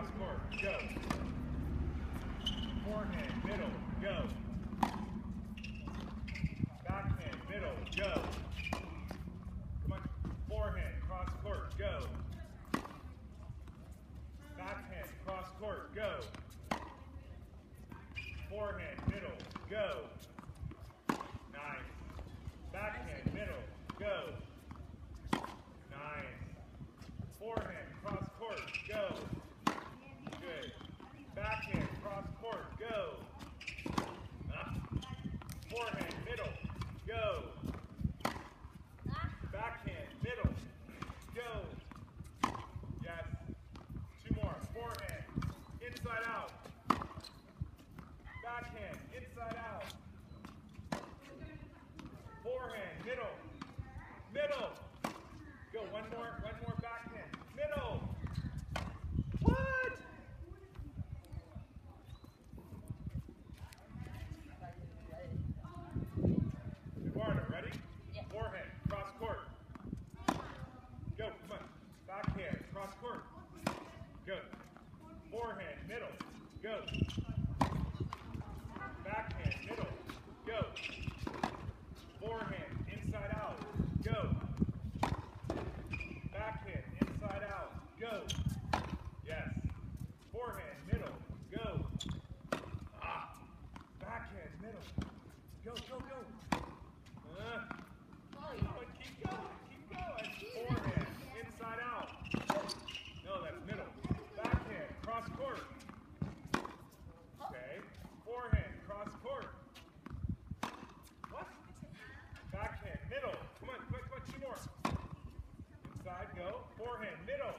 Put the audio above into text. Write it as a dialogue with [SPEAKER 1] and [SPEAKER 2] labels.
[SPEAKER 1] cross court, go. Forehand, middle, go. Backhand, middle, go. Come on, forehand, cross court, go. Backhand, cross court, go. Forehand, middle, go. Nice. Backhand, middle, go. Nice. Forehand, cross court, go. Good. Backhand, cross court, go. Forehand, middle, go. Backhand, middle, go. Yes. Two more. Forehand, inside out. Backhand, inside out. Forehand, middle, middle. Go, one more backhand, middle. What? Eduardo, ready?
[SPEAKER 2] Yeah.
[SPEAKER 1] Forehand, cross court. Go, come on. Backhand, cross court. Good. Forehand, middle, go. Backhand, middle, go. Forehand, inside out, go. Backhand, inside out, go. Yes. Forehand, middle, go. Backhand, middle, go, go, go. Keep going. Forehand, inside out. No, that's middle. Backhand, cross court. Okay. Forehand, cross court. What? Backhand, middle. Come on, two more. Inside, go. Forehand, middle.